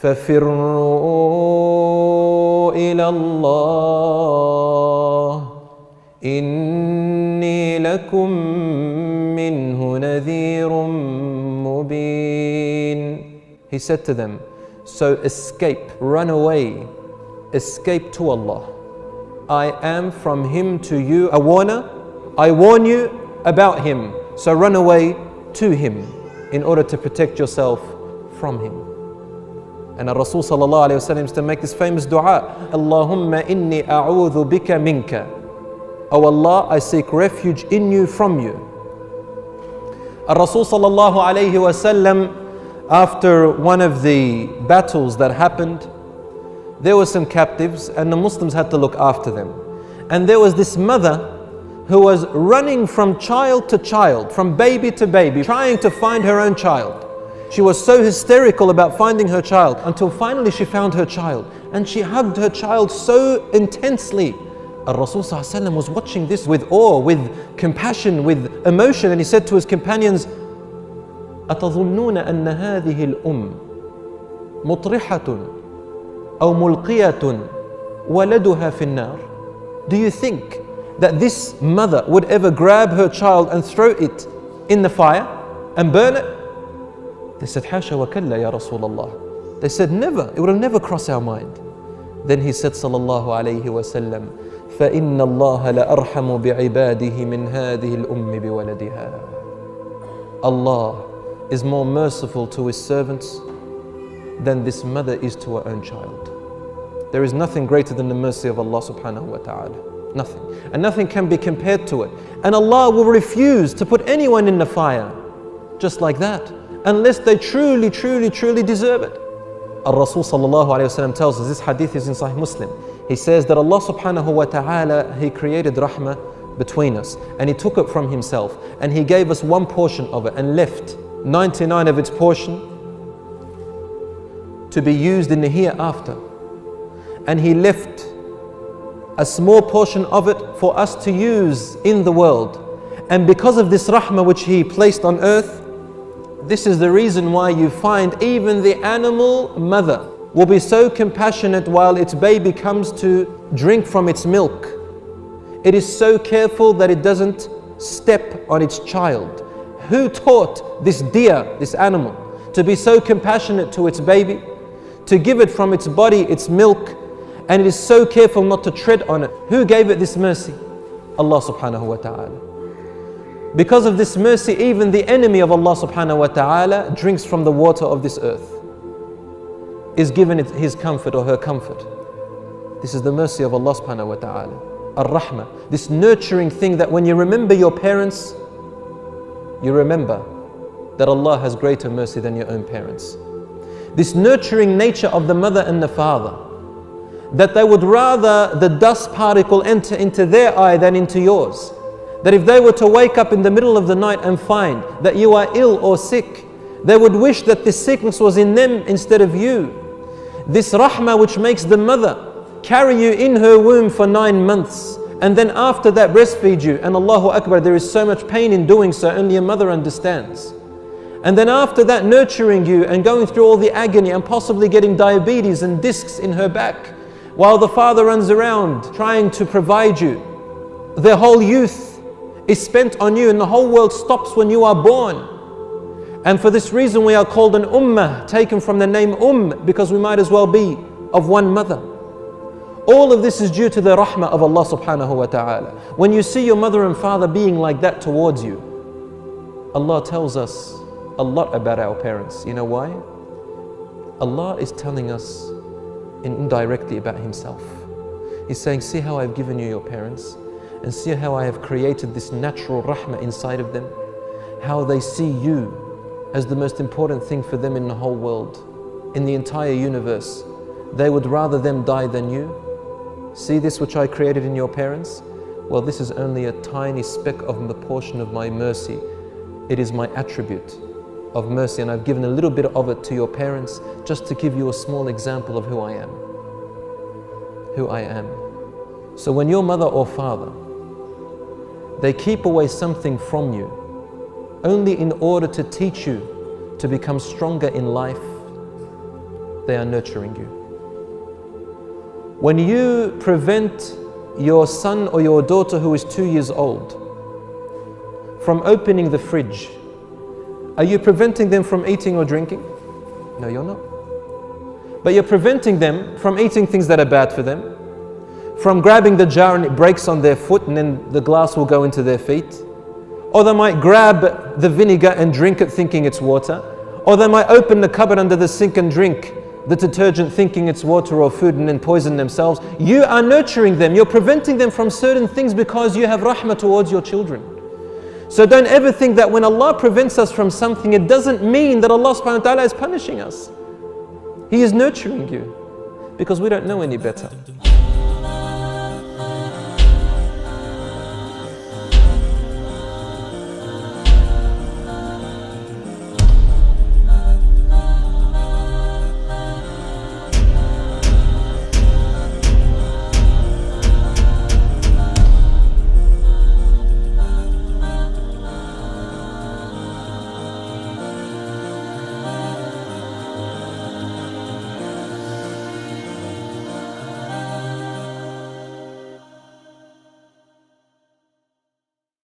فَفِرُّوا إِلَى اللَّهِ إِنِّي لَكُمْ مِنْهُ نَذِيرٌ مُبِينٌ. He said to them, so escape, run away, escape to Allah. I am from Him to you a warner. I warn you about Him. So run away to Him in order to protect yourself from Him. And our Rasul sallallahu alayhi wa sallam used to make this famous dua, Allahumma inni a'udhu bika minka. Oh Allah, I seek refuge in you, from you. Our Rasul sallallahu alayhi wa sallam, after one of the battles that happened, there were some captives and the Muslims had to look after them. And there was this mother who was running from child to child, from baby to baby, trying to find her own child. She was so hysterical about finding her child until finally she found her child. And she hugged her child so intensely. Rasul was watching this with awe, with compassion, with emotion, and he said to his companions, أَتَظُنُّونَ أَنَّ هَذِهِ الْأُمِّ مُطْرِحَةٌ أَوْ مُلْقِيَةٌ وَلَدُهَا فِي النَّارِ. Do you think that this mother would ever grab her child and throw it in the fire and burn it? They said, حَاشَ وَكَلَّا يَا رَسُولَ اللَّهِ. They said, never, it would have never crossed our mind. Then he said, sallallahu alayhi wa sallam, فَإِنَّ اللَّهَ لَأَرْحَمُ بِعِبَادِهِ مِنْ هَذِهِ الْأُمِّ بِوَلَدِهَا. Allah is more merciful to His servants than this mother is to her own child. There is nothing greater than the mercy of Allah subhanahu wa ta'ala. Nothing. And nothing can be compared to it. And Allah will refuse to put anyone in the fire just like that, unless they truly, truly, truly deserve it. Rasul sallallahu alayhi wa sallam tells us, this hadith is in Sahih Muslim. He says that Allah subhanahu wa ta'ala, He created rahmah between us, and He took it from Himself, and He gave us one portion of it and left 99 of its portion to be used in the hereafter. And He left a small portion of it for us to use in the world. And because of this rahmah which He placed on earth, this is the reason why you find even the animal mother will be so compassionate while its baby comes to drink from its milk. It is so careful that it doesn't step on its child. Who taught this deer, this animal, to be so compassionate to its baby, to give it from its body, its milk, and it is so careful not to tread on it? Who gave it this mercy? Allah subhanahu wa ta'ala. Because of this mercy, even the enemy of Allah subhanahu wa ta'ala drinks from the water of this earth, is given it his comfort or her comfort. This is the mercy of Allah subhanahu wa ta'ala. Ar Rahman, this nurturing thing that when you remember your parents, you remember that Allah has greater mercy than your own parents. This nurturing nature of the mother and the father, that they would rather the dust particle enter into their eye than into yours. That if they were to wake up in the middle of the night and find that you are ill or sick, they would wish that this sickness was in them instead of you. This rahmah which makes the mother carry you in her womb for 9 months, and then after that breastfeed you, and Allahu Akbar, there is so much pain in doing so, only a mother understands. And then after that nurturing you and going through all the agony and possibly getting diabetes and discs in her back, while the father runs around trying to provide you. Their whole youth is spent on you, and the whole world stops when you are born. And for this reason we are called an ummah, taken from the name because we might as well be of one mother. All of this is due to the rahmah of Allah subhanahu wa ta'ala. When you see your mother and father being like that towards you, Allah tells us a lot about our parents. You know why? Allah is telling us indirectly about Himself. He's saying, see how I've given you your parents, and see how I have created this natural rahmah inside of them, how they see you as the most important thing for them in the whole world, in the entire universe. They would rather them die than you. See this which I created in your parents? Well, this is only a tiny speck of the portion of my mercy. It is my attribute of mercy, and I've given a little bit of it to your parents just to give you a small example of who I am. Who I am. So when your mother or father, they keep away something from you only in order to teach you to become stronger in life, they are nurturing you. When you prevent your son or your daughter who is 2 years old from opening the fridge, are you preventing them from eating or drinking? No, you're not. But you're preventing them from eating things that are bad for them, from grabbing the jar and it breaks on their foot and then the glass will go into their feet. Or they might grab the vinegar and drink it thinking it's water. Or they might open the cupboard under the sink and drink the detergent thinking it's water or food and then poison themselves. You are nurturing them. You're preventing them from certain things because you have rahmah towards your children. So don't ever think that when Allah prevents us from something, it doesn't mean that Allah subhanahu wa ta'ala is punishing us. He is nurturing you because we don't know any better.